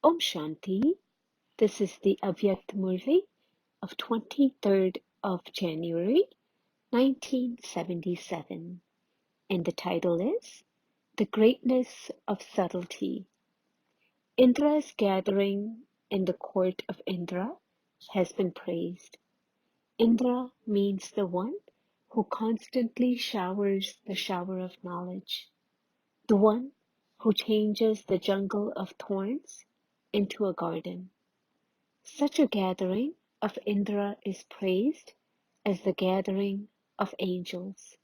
Om Shanti. This is the Avyakt Murli of 23rd of January 1977, and the title is The Greatness of Subtlety. Indra's gathering in the court of Indra has been praised. Indra means the one who constantly showers the shower of knowledge, the one who changes the jungle of thorns into a garden. Such a gathering of Indra is praised as the gathering of angels,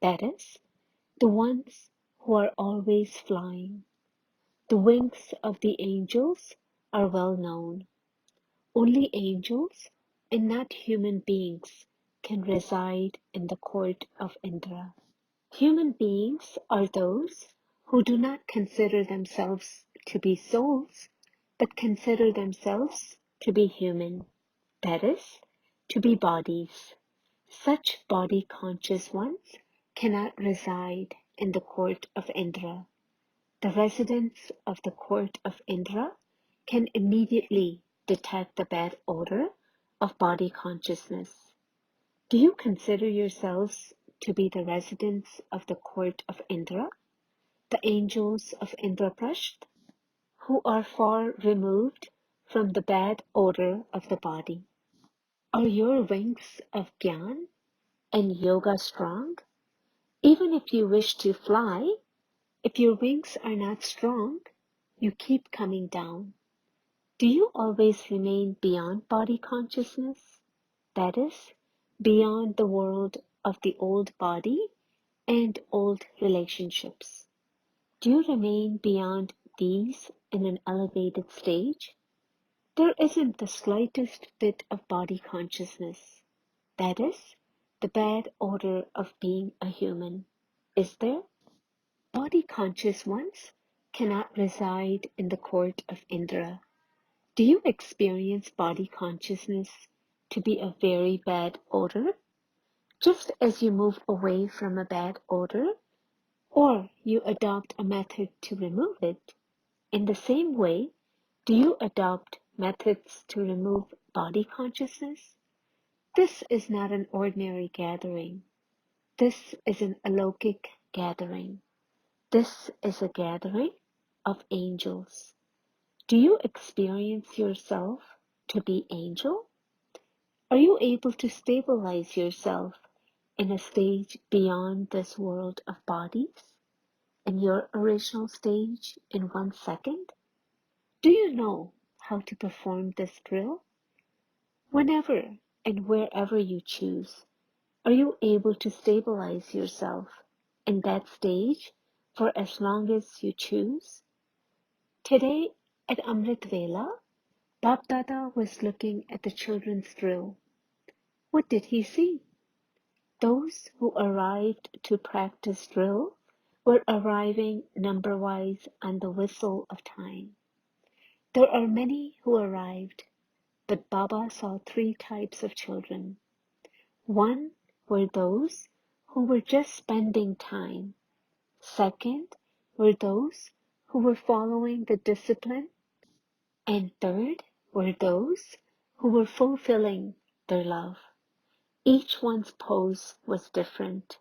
that is, the ones who are always flying. The wings of the angels are well known. Only angels and not human beings can reside in the court of Indra. Human beings are those who do not consider themselves to be souls, but consider themselves to be human, that is, to be bodies. Such body-conscious ones cannot reside in the court of Indra. The residents of the court of Indra can immediately detect the bad odor of body consciousness. Do you consider yourselves to be the residents of the court of Indra, the angels of Indraprasth, who are far removed from the bad odor of the body? Are your wings of gyan and yoga strong? Even if you wish to fly, if your wings are not strong, you keep coming down. Do you always remain beyond body consciousness? That is, beyond the world of the old body and old relationships. Do you remain beyond these in an elevated stage? There isn't the slightest bit of body consciousness, that is, the bad odor of being a human, is there? Body conscious ones cannot reside in the court of Indra. Do you experience body consciousness to be a very bad odor? Just as you move away from a bad odor, or you adopt a method to remove it, in the same way, do you adopt methods to remove body consciousness? This is not an ordinary gathering. This is an alokik gathering. This is a gathering of angels. Do you experience yourself to be angel? Are you able to stabilize yourself in a stage beyond this world of bodies, in your original stage in 1 second? Do you know how to perform this drill? Whenever and wherever you choose, are you able to stabilize yourself in that stage for as long as you choose? Today at Amrit Vela, Bap Dada was looking at the children's drill. What did he see? Those who arrived to practice drill were arriving number-wise on the whistle of time. There are many who arrived, but Baba saw 3 types of children. One were those who were just spending time. Second were those who were following the discipline. And third were those who were fulfilling their love. Each one's pose was different.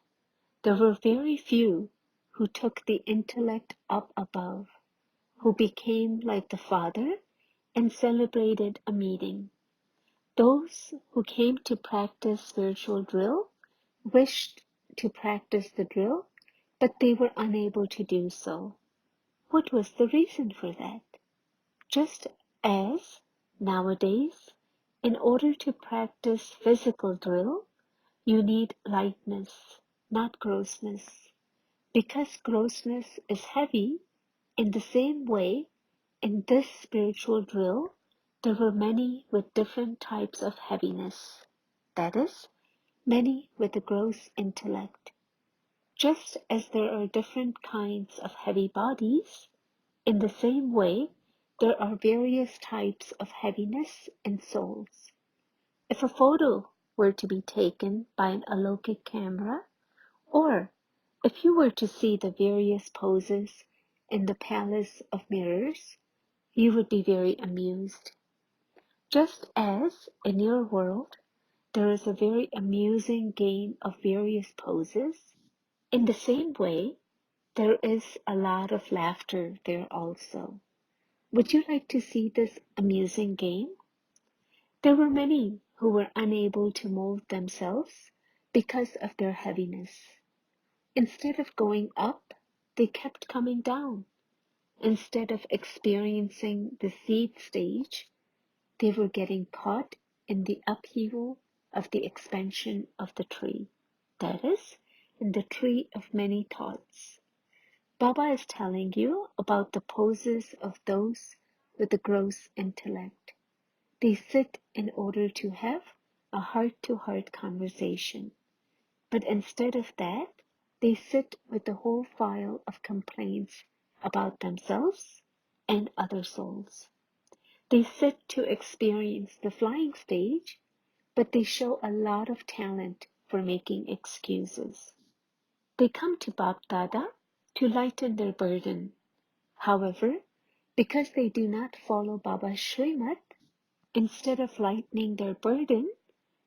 There were very few who took the intellect up above, who became like the Father and celebrated a meeting. Those who came to practice spiritual drill wished to practice the drill, but they were unable to do so. What was the reason for that? Just as nowadays, in order to practice physical drill, you need lightness, not grossness. Because grossness is heavy, in the same way, in this spiritual drill, there were many with different types of heaviness. That is, many with a gross intellect. Just as there are different kinds of heavy bodies, in the same way, there are various types of heaviness in souls. If a photo were to be taken by an alokik camera, or if you were to see the various poses in the palace of mirrors, you would be very amused. Just as in your world, there is a very amusing game of various poses, in the same way, there is a lot of laughter there also. Would you like to see this amusing game? There were many who were unable to mold themselves because of their heaviness. Instead of going up, they kept coming down. Instead of experiencing the seed stage, they were getting caught in the upheaval of the expansion of the tree. That is, in the tree of many thoughts. Baba is telling you about the poses of those with the gross intellect. They sit in order to have a heart-to-heart conversation. But instead of that, they sit with the whole file of complaints about themselves and other souls. They sit to experience the flying stage, but they show a lot of talent for making excuses. They come to Bab Dada to lighten their burden. However, because they do not follow Baba's shrimat, instead of lightening their burden,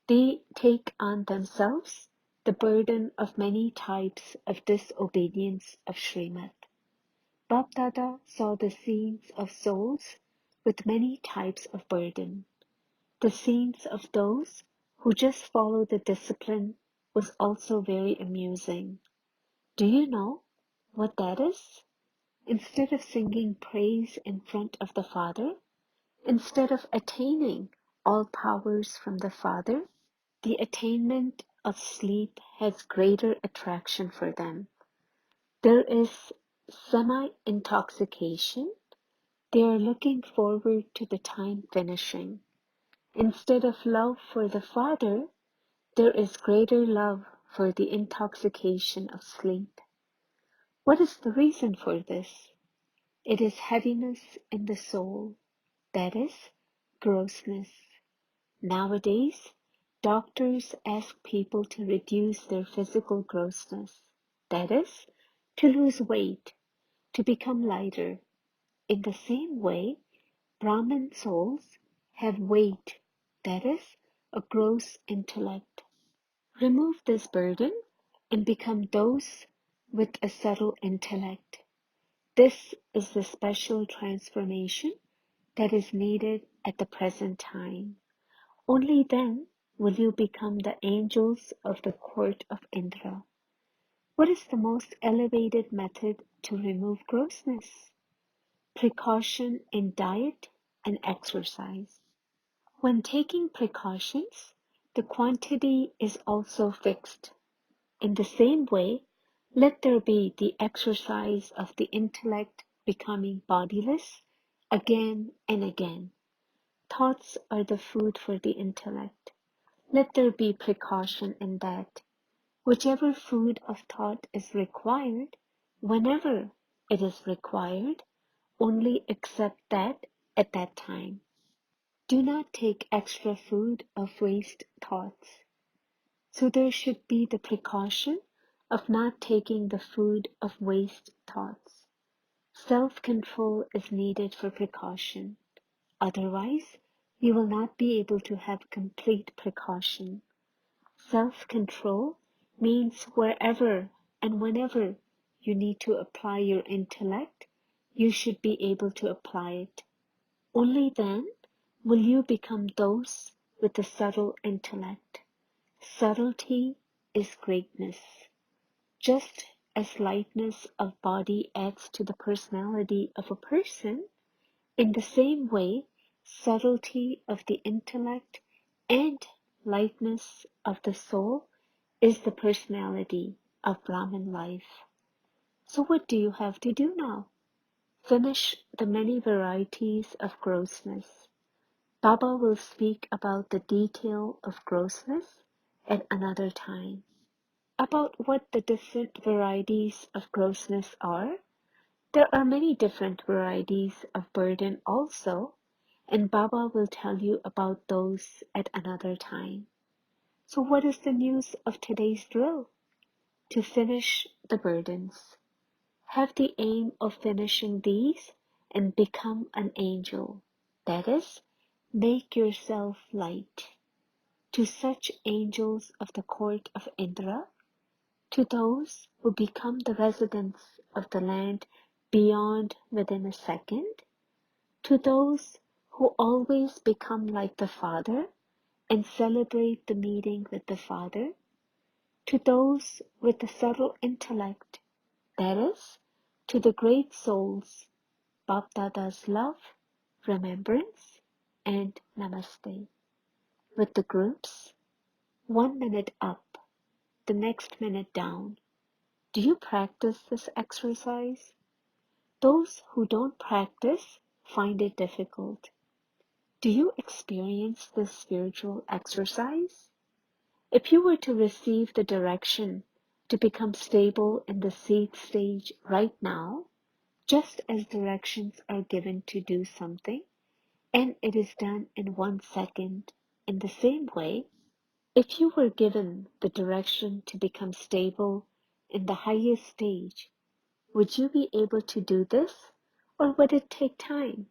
they take on themselves the burden of many types of disobedience of shrimat. Bab Dada saw the scenes of souls with many types of burden. The scenes of those who just follow the discipline was also very amusing. Do you know what that is? Instead of singing praise in front of the Father, instead of attaining all powers from the Father, the attainment of sleep has greater attraction for them. There is semi-intoxication. They are looking forward to the time finishing. Instead of love for the Father, there is greater love for the intoxication of sleep. What is the reason for this? It is heaviness in the soul, that is, grossness. Nowadays, doctors ask people to reduce their physical grossness, that is, to lose weight, to become lighter. In the same way, Brahmin souls have weight, that is, a gross intellect. Remove this burden and become those with a subtle intellect. This is the special transformation that is needed at the present time. Only then will you become the angels of the court of Indra. What is the most elevated method to remove grossness? Precaution in diet and exercise. When taking precautions, the quantity is also fixed. In the same way, let there be the exercise of the intellect becoming bodiless again and again. Thoughts are the food for the intellect. Let there be precaution in that. Whichever food of thought is required, whenever it is required, only accept that at that time. Do not take extra food of waste thoughts. So there should be the precaution of not taking the food of waste thoughts. Self-control is needed for precaution. Otherwise, you will not be able to have complete precaution. Self-control means wherever and whenever you need to apply your intellect, you should be able to apply it. Only then will you become those with the subtle intellect. Subtlety is greatness. Just as lightness of body adds to the personality of a person, in the same way, subtlety of the intellect and lightness of the soul is the personality of Brahman life. So what do you have to do now? Finish the many varieties of grossness. Baba will speak about the detail of grossness at another time. About what the different varieties of grossness are, there are many different varieties of burden also, and Baba will tell you about those at another time. So what is the news of today's drill? To finish the burdens. Have the aim of finishing these and become an angel. That is, make yourself light. To such angels of the court of Indra, to those who become the residents of the land beyond within a second, to those who always become like the Father and celebrate the meeting with the Father, to those with the subtle intellect, that is, to the great souls, Bapdada's love, remembrance, and namaste. With the groups, 1 minute up, the next minute down. Do you practice this exercise? Those who don't practice find it difficult. Do you experience this spiritual exercise? If you were to receive the direction to become stable in the seed stage right now, just as directions are given to do something, and it is done in 1 second, in the same way, if you were given the direction to become stable in the highest stage, would you be able to do this, or would it take time?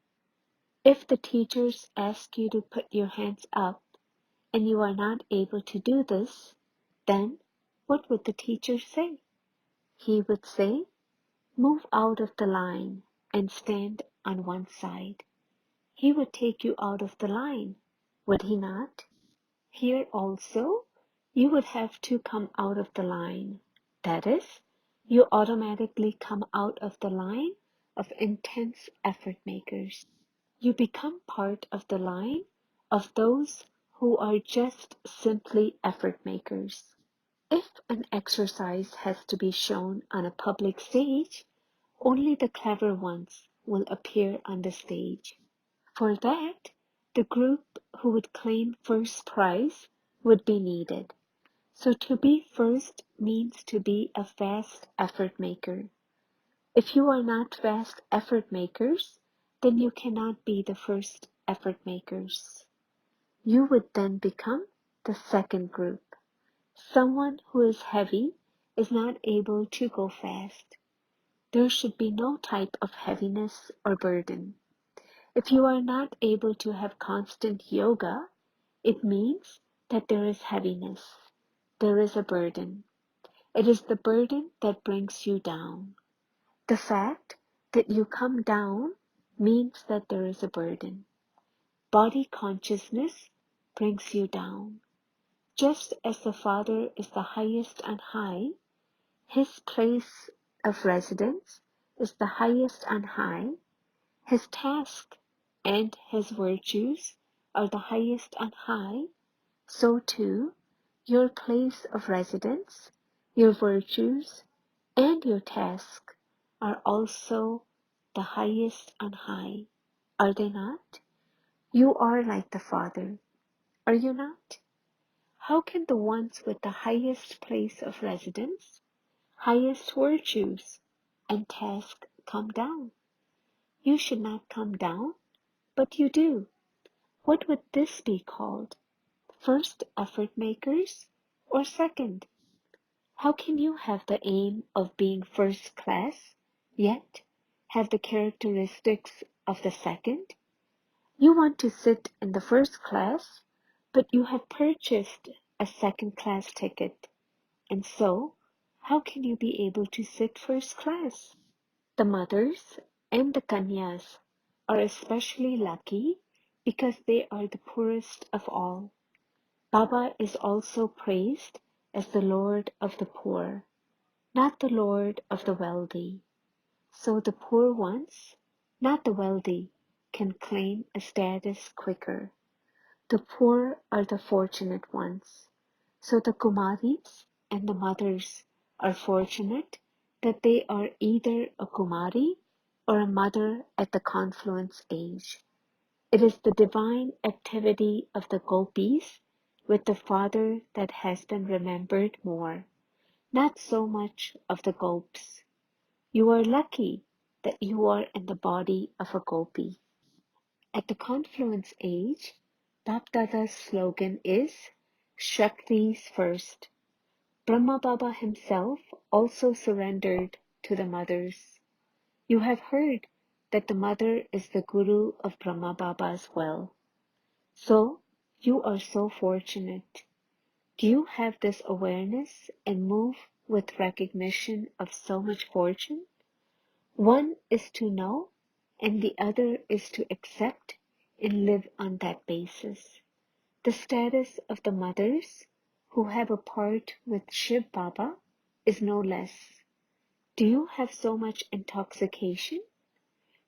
If the teachers ask you to put your hands up and you are not able to do this, then what would the teacher say? He would say, move out of the line and stand on one side. He would take you out of the line, would he not? Here also, you would have to come out of the line. That is, you automatically come out of the line of intense effort makers. You become part of the line of those who are just simply effort makers. If an exercise has to be shown on a public stage, only the clever ones will appear on the stage. For that, the group who would claim first prize would be needed. So to be first means to be a fast effort maker. If you are not fast effort makers, then you cannot be the first effort makers. You would then become the second group. Someone who is heavy is not able to go fast. There should be no type of heaviness or burden. If you are not able to have constant yoga, it means that there is heaviness. There is a burden. It is the burden that brings you down. The fact that you come down means that there is a burden. Body consciousness brings you down. Just as the Father is the highest on high, His place of residence is the highest on high, His task and His virtues are the highest on high, so too your place of residence, your virtues, and your task are also the highest on high, are they not? You are like the Father, are you not? How can the ones with the highest place of residence, highest virtues, and task come down? You should not come down, but you do. What would this be called? First effort makers or second? How can you have the aim of being first class, yet have the characteristics of the second? You want to sit in the first class, but you have purchased a second class ticket, and so how can you be able to sit first class? The mothers and the kanyas are especially lucky because they are the poorest of all. Baba is also praised as the Lord of the poor, not the Lord of the wealthy. So the poor ones, not the wealthy, can claim a status quicker. The poor are the fortunate ones. So the Kumaris and the mothers are fortunate that they are either a Kumari or a mother at the confluence age. It is the divine activity of the gopis with the Father that has been remembered more, not so much of the gopis. You are lucky that you are in the body of a gopi. At the confluence age, Bapdada's slogan is Shakti's first. Brahma Baba himself also surrendered to the mothers. You have heard that the mother is the guru of Brahma Baba as well. So, you are so fortunate. Do you have this awareness and move with recognition of so much fortune? One is to know, and the other is to accept and live on that basis. The status of the mothers who have a part with Shiv Baba is no less. Do you have so much intoxication?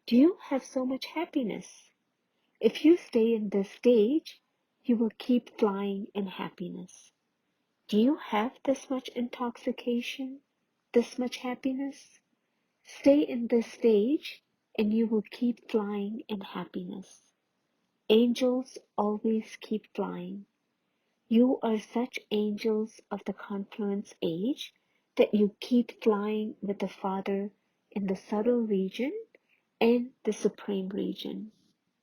Do you have so much happiness? If you stay in this stage, you will keep flying in happiness. Do you have this much intoxication, this much happiness? Stay in this stage and you will keep flying in happiness. Angels always keep flying. You are such angels of the confluence age that you keep flying with the Father in the subtle region and the supreme region.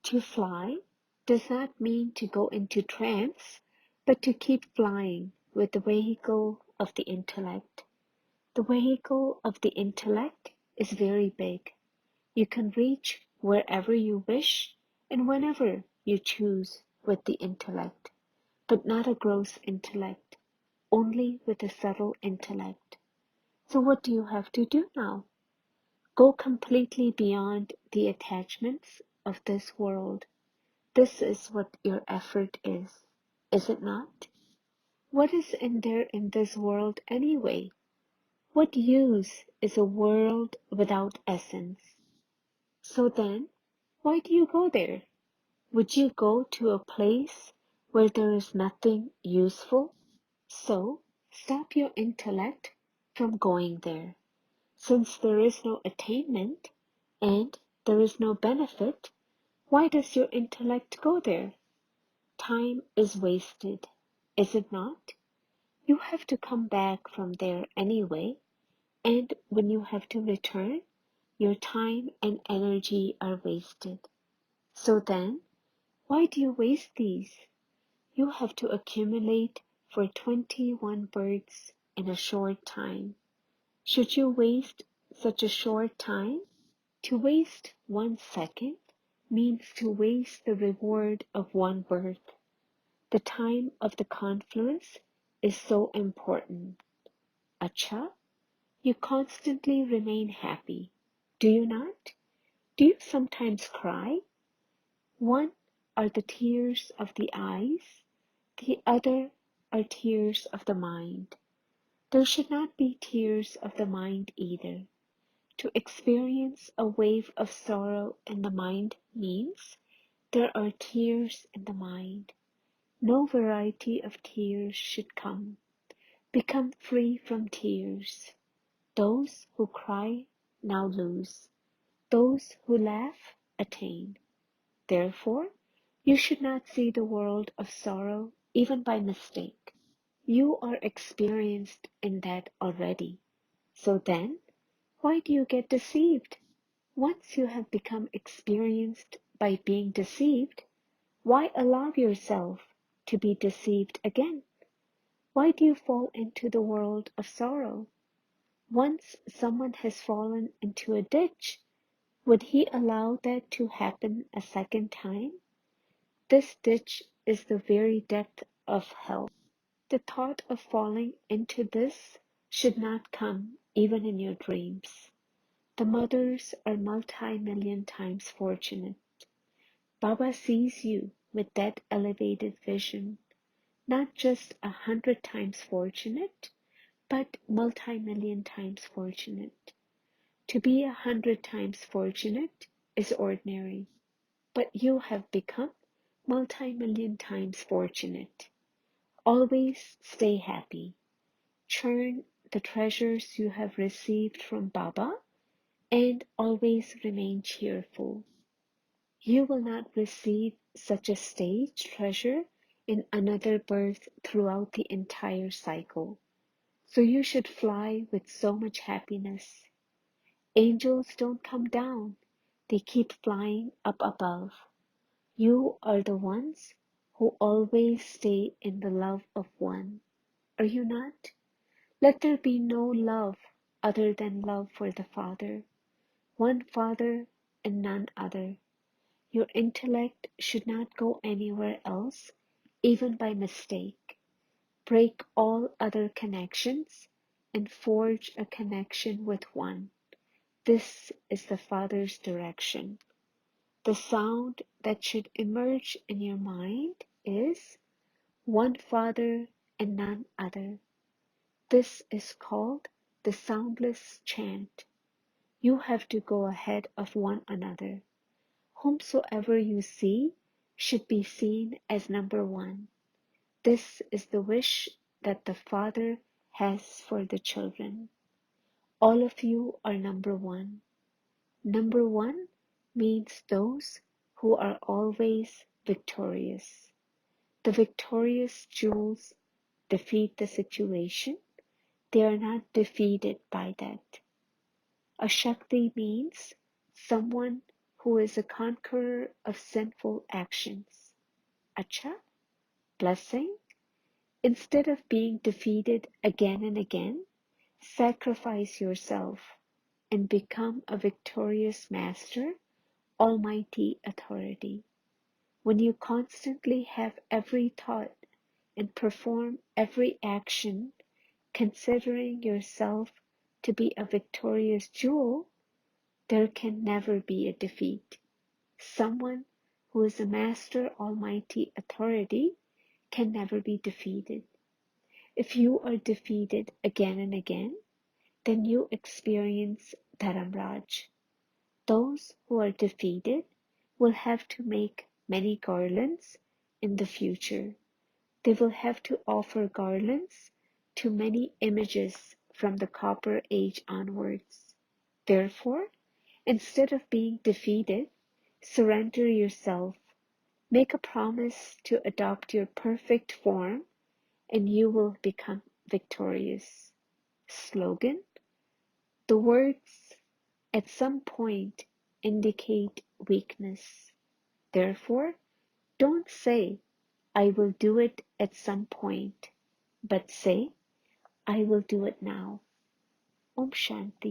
To fly does not mean to go into trance, but to keep flying with the vehicle of the intellect. The vehicle of the intellect is very big. You can reach wherever you wish and whenever you choose with the intellect, but not a gross intellect, only with a subtle intellect. So what do you have to do now? Go completely beyond the attachments of this world. This is what your effort is it not? What is in there in this world anyway? What use is a world without essence? So then, why do you go there? Would you go to a place where there is nothing useful? So, stop your intellect from going there. Since there is no attainment and there is no benefit, why does your intellect go there? Time is wasted, is it not? You have to come back from there anyway, and when you have to return, your time and energy are wasted. So then, why do you waste these? You have to accumulate for 21 births in a short time. Should you waste such a short time? To waste 1 second means to waste the reward of one birth. The time of the confluence is so important. Acha, you constantly remain happy. Do you not? Do you sometimes cry? One are the tears of the eyes, the other are tears of the mind. There should not be tears of the mind either. To experience a wave of sorrow in the mind means there are tears in the mind. No variety of tears should come. Become free from tears. Those who cry now lose. Those who laugh attain. Therefore, you should not see the world of sorrow even by mistake. You are experienced in that already. So then, why do you get deceived? Once you have become experienced by being deceived, why allow yourself to be deceived again? Why do you fall into the world of sorrow? Once someone has fallen into a ditch, would he allow that to happen a second time? This ditch is the very depth of hell. The thought of falling into this should not come even in your dreams. The mothers are multi-million times fortunate. Baba sees you with that elevated vision, not just 100 times fortunate, but multi-million times fortunate. To be 100 times fortunate is ordinary, but you have become multi-million times fortunate. Always stay happy. Churn the treasures you have received from Baba and always remain cheerful. You will not receive such a stage treasure in another birth throughout the entire cycle. So you should fly with so much happiness. Angels don't come down, they keep flying up above. You are the ones who always stay in the love of one. Are you not? Let there be no love other than love for the Father. One Father, and none other. Your intellect should not go anywhere else, even by mistake. Break all other connections and forge a connection with one. This is the Father's direction. The sound that should emerge in your mind is one Father and none other. This is called the soundless chant. You have to go ahead of one another. Whomsoever you see should be seen as number one. This is the wish that the Father has for the children. All of you are number one. Number one means those who are always victorious. The victorious jewels defeat the situation. They are not defeated by that. A Shakti means someone who is a conqueror of sinful actions. Acha, blessing. Instead of being defeated again and again, sacrifice yourself and become a victorious master, almighty authority. When you constantly have every thought and perform every action considering yourself to be a victorious jewel, there can never be a defeat. Someone who is a master almighty authority can never be defeated. If you are defeated again and again, then you experience Dharamraj. Those who are defeated will have to make many garlands in the future. They will have to offer garlands to many images from the Copper Age onwards. Therefore, instead of being defeated, surrender yourself. Make a promise to adopt your perfect form and you will become victorious. Slogan: the words at some point indicate weakness. Therefore, don't say, I will do it at some point, but say, I will do it now. Om Shanti.